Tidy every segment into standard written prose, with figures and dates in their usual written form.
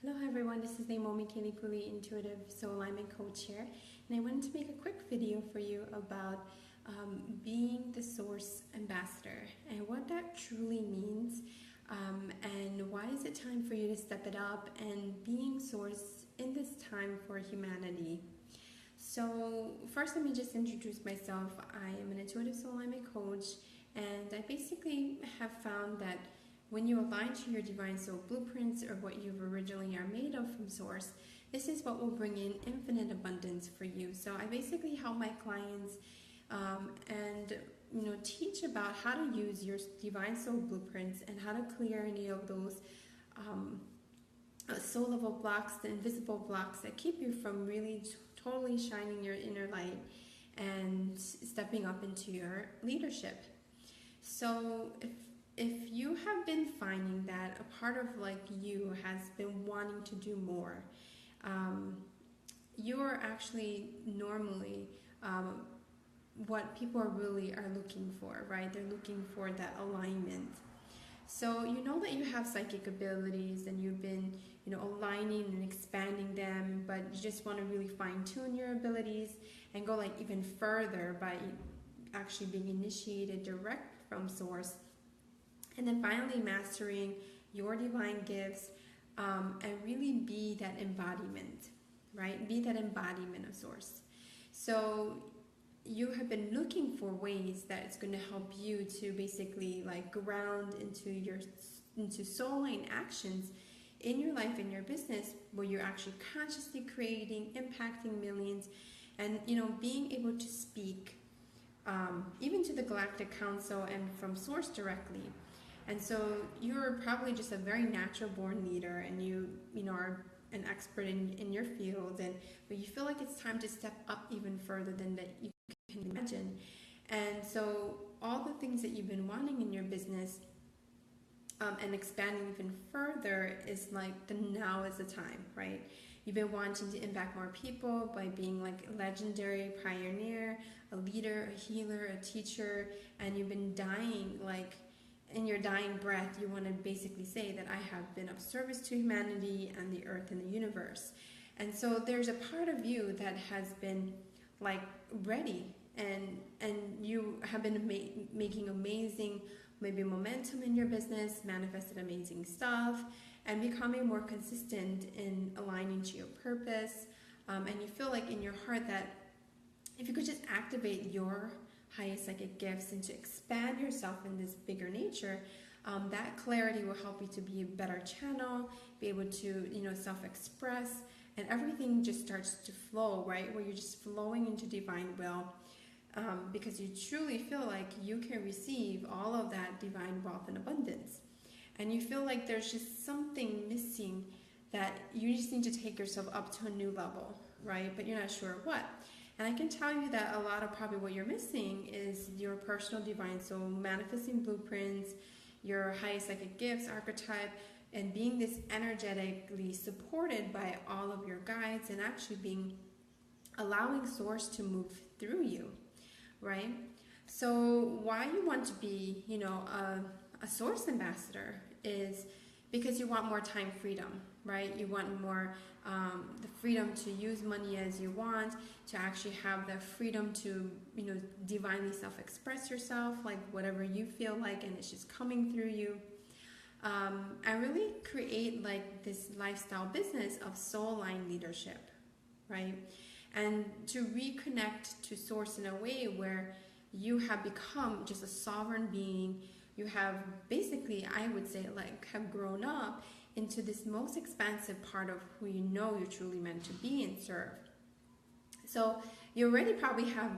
Hello everyone, this is Leimomi, Keliikuli, Intuitive Soul Alignment Coach here, and I wanted to make a quick video for you about being the Source Ambassador and what that truly means, and why is it time for you to step it up and being Source in this time for humanity. So first, let me just introduce myself. I am an Intuitive Soul Alignment Coach, and I basically have found that when you align to your divine soul blueprints, or what you originally are made of from Source, this is what will bring in infinite abundance for you. So I basically help my clients and teach about how to use your divine soul blueprints and how to clear any of those soul level blocks, the invisible blocks that keep you from really totally shining your inner light and stepping up into your leadership. So if you have been finding that a part of you has been wanting to do more, you're actually normally what people are looking for, right? They're looking for that alignment. So you know that you have psychic abilities and you've been aligning and expanding them, but you just want to really fine-tune your abilities and go even further by actually being initiated direct from Source. And then finally mastering your divine gifts and really be that embodiment, right? Be that embodiment of Source. So you have been looking for ways that it's going to help you to basically ground into soul line actions in your life, in your business, where you're actually consciously creating, impacting millions, and being able to speak even to the Galactic Council and from Source directly. And so you're probably just a very natural born leader, and you are an expert in your field, but you feel like it's time to step up even further than that you can imagine. And so all the things that you've been wanting in your business and expanding even further is now is the time, right? You've been wanting to impact more people by being a legendary pioneer, a leader, a healer, a teacher, and you've been dying in your dying breath, you want to basically say that I have been of service to humanity and the earth and the universe. And so there's a part of you that has been ready, and you have been making amazing maybe momentum in your business, manifested amazing stuff, and becoming more consistent in aligning to your purpose. And you feel in your heart that if you could just activate your highest psychic gifts and to expand yourself in this bigger nature, that clarity will help you to be a better channel, be able to self-express, and everything just starts to flow, right? Where you're just flowing into divine will, because you truly feel you can receive all of that divine wealth and abundance. And you feel there's just something missing, that you just need to take yourself up to a new level, right? But you're not sure what. And I can tell you that a lot of probably what you're missing is your personal divine soul manifesting blueprints, your highest psychic gifts, archetype, and being this energetically supported by all of your guides, and actually allowing Source to move through you, right? So why you want to be, a Source ambassador is because you want more time freedom, right? You want more the freedom to use money as you want, to actually have the freedom to divinely self-express yourself, whatever you feel and it's just coming through you, and really create this lifestyle business of soul line leadership, right? And to reconnect to Source in a way where you have become just a sovereign being. You have basically, I would say, have grown up into this most expansive part of who you're truly meant to be and serve. So you already probably have,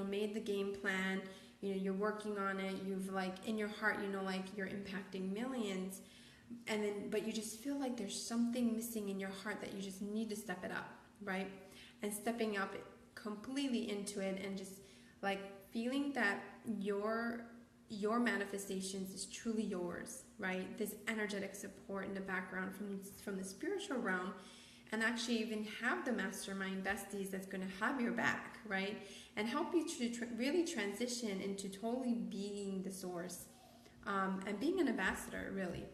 made the game plan, you're working on it, you've in your heart, you're impacting millions, but you just feel there's something missing in your heart that you just need to step it up, right? And stepping up completely into it, and just feeling that your manifestations is truly yours, right? This energetic support in the background from the spiritual realm, and actually even have the mastermind besties that's going to have your back, right? And help you to really transition into totally being the Source, and being an ambassador, really.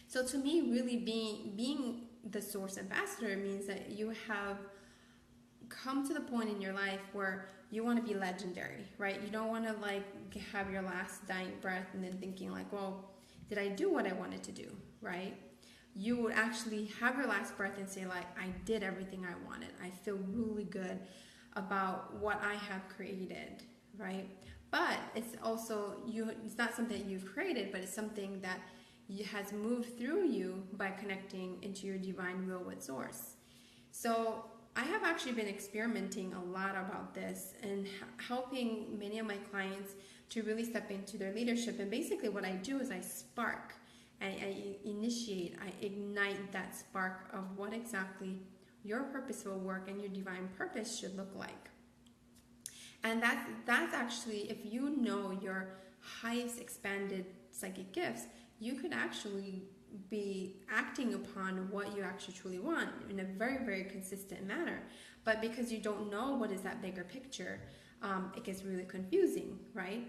So to me, really being the source ambassador means that you have come to the point in your life where you want to be legendary, right? You don't want to like have your last dying breath and then thinking like, well, did I do what I wanted to do, right? You would actually have your last breath and say like, I did everything I wanted. I feel really good about what I have created, right? But it's also it's not something that you've created, but it's something that has moved through you by connecting into your divine will with source. So I have actually been experimenting a lot about this and helping many of my clients to really step into their leadership. And basically what I do is I spark, I initiate, I ignite that spark of what exactly your purposeful work and your divine purpose should look like. And that's actually, if you know your highest expanded psychic gifts, you could actually be acting upon what you actually truly want in a very, very consistent manner. But because you don't know what is that bigger picture, it gets really confusing, right?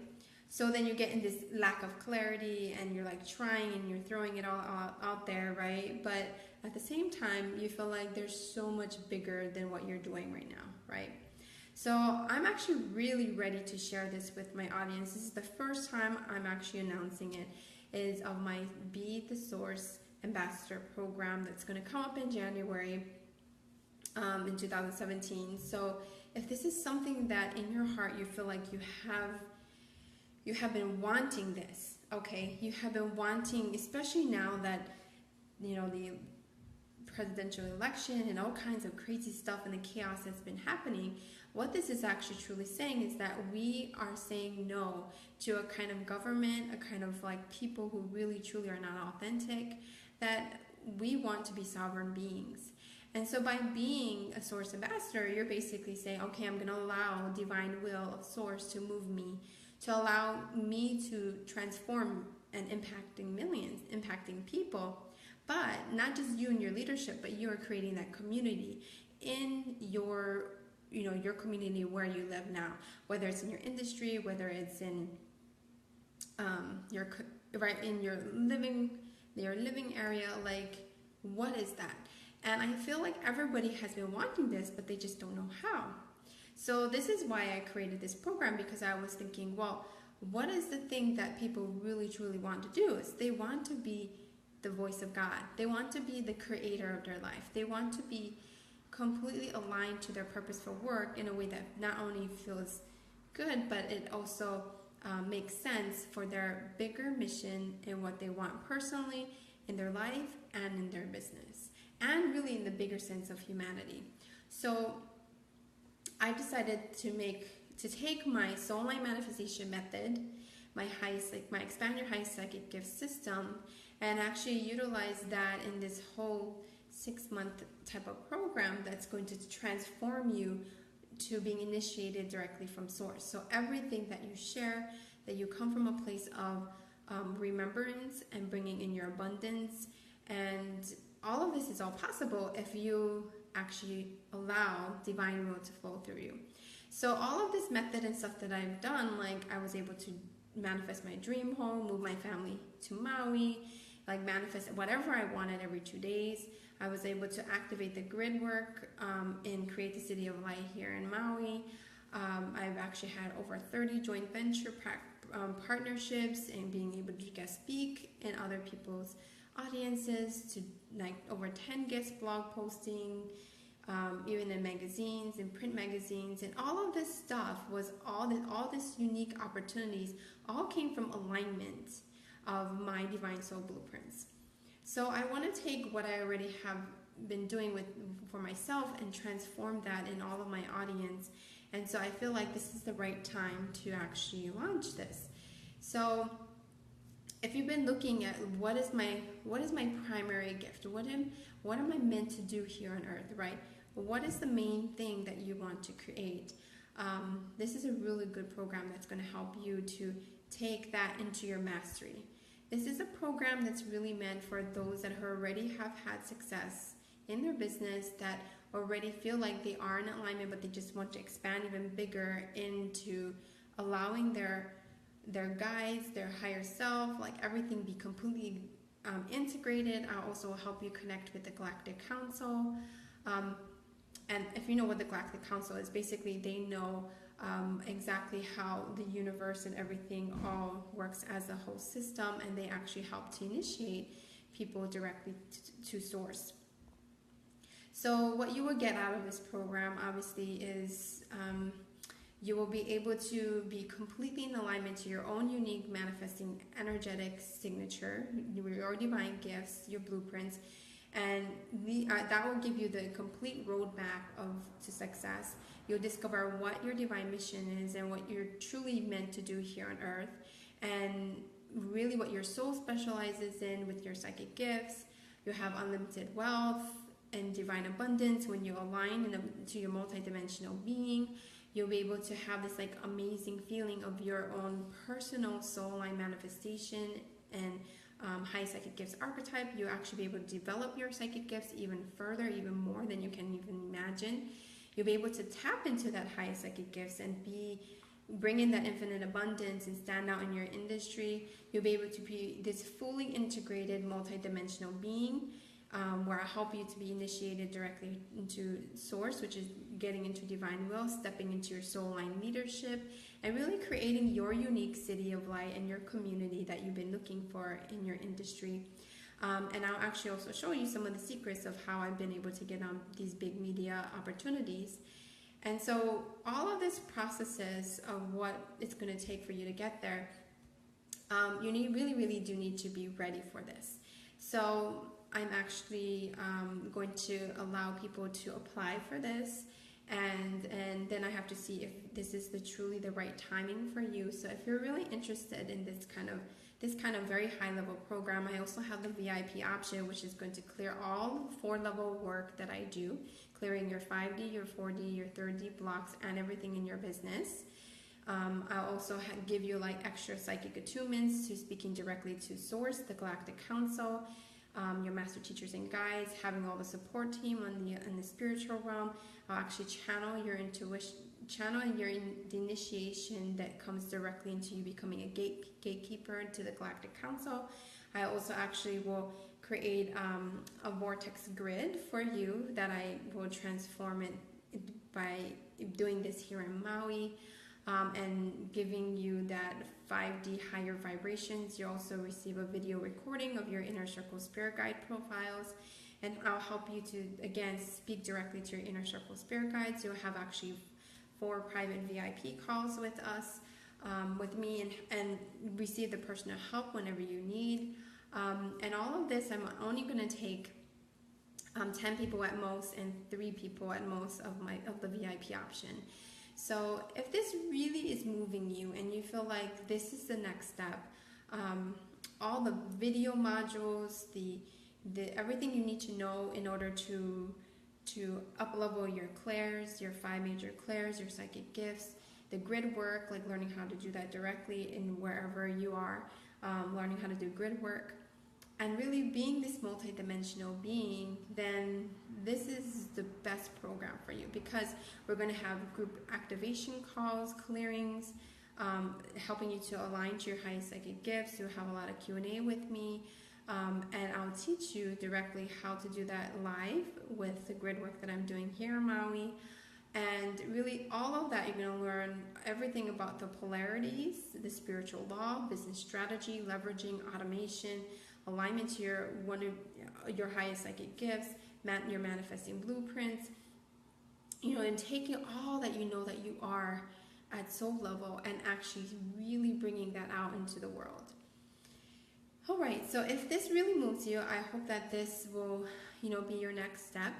So then you get in this lack of clarity and you're like trying and you're throwing it all out there, right? But at the same time, you feel like there's so much bigger than what you're doing right now, right? So I'm actually really ready to share this with my audience. This is the first time I'm actually announcing it. Is of my Be the Source Ambassador program that's going to come up in January in 2017. So if this is something that in your heart you feel like you have been wanting this, okay, you have been wanting, especially now that the presidential election and all kinds of crazy stuff and the chaos that's been happening, what this is actually truly saying is that we are saying no to a kind of government, a kind of like people who really truly are not authentic, that we want to be sovereign beings. And so by being a source ambassador, you're basically saying, okay, I'm going to allow divine will of source to move me, to allow me to transform and impacting millions, impacting people. But not just you and your leadership, but you are creating that community in your community where you live now, whether it's in your industry, whether it's in your living area. Like, what is that? And I feel like everybody has been wanting this, but they just don't know how. So this is why I created this program, because I was thinking, well, what is the thing that people really truly want to do? Is they want to be the voice of God. They want to be the creator of their life. They want to be completely aligned to their purposeful work in a way that not only feels good, but it also makes sense for their bigger mission and what they want personally in their life and in their business, and really in the bigger sense of humanity. So I decided to take my soul line manifestation method, my expand your high psychic gift system, and actually utilize that in this whole 6-month type of program that's going to transform you to being initiated directly from source. So everything that you share, that you come from a place of remembrance and bringing in your abundance, and all of this is all possible if you actually allow divine will to flow through you. So all of this method and stuff that I've done, like I was able to manifest my dream home, move my family to Maui, like manifest whatever I wanted every 2 days. I was able to activate the grid work and create the City of Light here in Maui. I've actually had over 30 joint venture partnerships and being able to guest speak in other people's audiences, to like over 10 guest blog posting, even in magazines and print magazines, and all of this stuff was all this unique opportunities all came from alignment of my divine soul blueprints. So I want to take what I already have been doing for myself and transform that in all of my audience. And so I feel like this is the right time to actually launch this. So if you've been looking at what is my primary gift, what am I meant to do here on earth, right? What is the main thing that you want to create? This is a really good program that's going to help you to take that into your mastery. This is a program that's really meant for those that already have had success in their business, that already feel like they are in alignment, but they just want to expand even bigger into allowing their guides, their higher self, like everything be completely integrated. I'll also help you connect with the Galactic Council. And if you know what the Galactic Council is, basically they know exactly how the universe and everything all works as a whole system, and they actually help to initiate people directly to source. So what you will get out of this program, obviously, is you will be able to be completely in alignment to your own unique manifesting energetic signature, your divine gifts, your blueprints, and that will give you the complete roadmap to success. You'll discover what your divine mission is and what you're truly meant to do here on earth, and really what your soul specializes in with your psychic gifts. You'll have unlimited wealth and divine abundance when you align to your multidimensional being. You'll be able to have this like amazing feeling of your own personal soul line manifestation and high psychic gifts archetype. You'll actually be able to develop your psychic gifts even further, even more than you can even imagine. You'll be able to tap into that high psychic gifts and bring in that infinite abundance and stand out in your industry. You'll be able to be this fully integrated multidimensional being, where I help you to be initiated directly into source, which is getting into divine will, stepping into your soul line leadership, and really creating your unique city of light and your community that you've been looking for in your industry. And I'll actually also show you some of the secrets of how I've been able to get on these big media opportunities. And so all of these processes of what it's going to take for you to get there, you really do need to be ready for this. So I'm actually going to allow people to apply for this, and then I have to see if this is truly the right timing for you. So if you're really interested in this kind of very high level program, I also have the VIP option, which is going to clear all 4-level work that I do, clearing your 5D, your 4D, your 3D blocks, and everything in your business. I'll also give you like extra psychic attunements to speaking directly to Source, the Galactic Council, your master teachers and guides, having all the support team in the spiritual realm. I'll actually channel your intuition, the initiation that comes directly into you becoming a gatekeeper to the Galactic Council. I also actually will create a vortex grid for you that I will transform it by doing this here in Maui. And giving you that 5D higher vibrations. You also receive a video recording of your inner circle spirit guide profiles, and I'll help you to again speak directly to your inner circle spirit guides. You'll have actually 4 private VIP calls with us, with me, and receive the personal help whenever you need. And all of this, I'm only going to take 10 people at most and 3 people at most of the VIP option. So if this really is moving you and you feel like this is the next step, all the video modules, the everything you need to know in order to up-level your clairs, your 5 major clairs, your psychic gifts, the grid work, like learning how to do that directly in wherever you are, learning how to do grid work, and really being this multidimensional being, then this is the best program for you, because we're going to have group activation calls, clearings, helping you to align to your highest psychic gifts. You'll have a lot of Q&A with me, and I'll teach you directly how to do that live with the grid work that I'm doing here in Maui. And really all of that, you're going to learn everything about the polarities, the spiritual law, business strategy, leveraging, automation, alignment to your highest psychic gifts, your manifesting blueprints, and taking all that you know that you are at soul level and actually really bringing that out into the world. All right, so if this really moves you, I hope that this will, be your next step.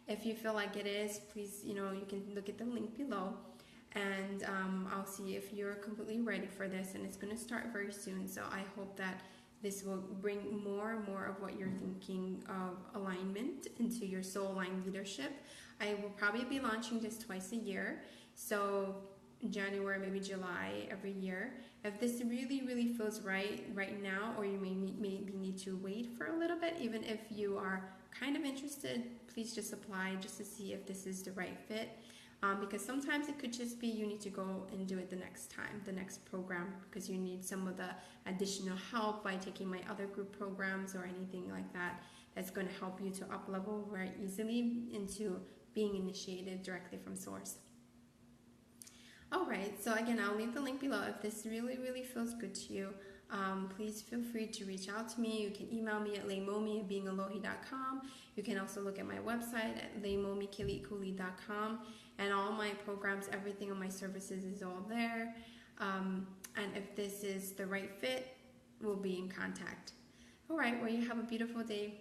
If you feel like it is, please, you can look at the link below, and I'll see if you're completely ready for this, and it's going to start very soon. So I hope that this will bring more and more of what you're thinking of alignment into your soul line leadership. I will probably be launching this twice a year, so January, maybe July every year. If this really feels right now, or you maybe need to wait for a little bit, even if you are kind of interested, please just apply just to see if this is the right fit. because sometimes it could just be you need to go and do it the next time, the next program, because you need some of the additional help by taking my other group programs or anything like that. That's going to help you to up level very easily into being initiated directly from source. Alright, so again, I'll leave the link below. If this really feels good to you, please feel free to reach out to me. You can email me at leimomi@beingalohi.com. You can also look at my website at leimomikeliikuli.com, and all my programs, everything on my services is all there. And if this is the right fit, we'll be in contact. Alright, well, you have a beautiful day.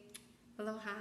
Aloha.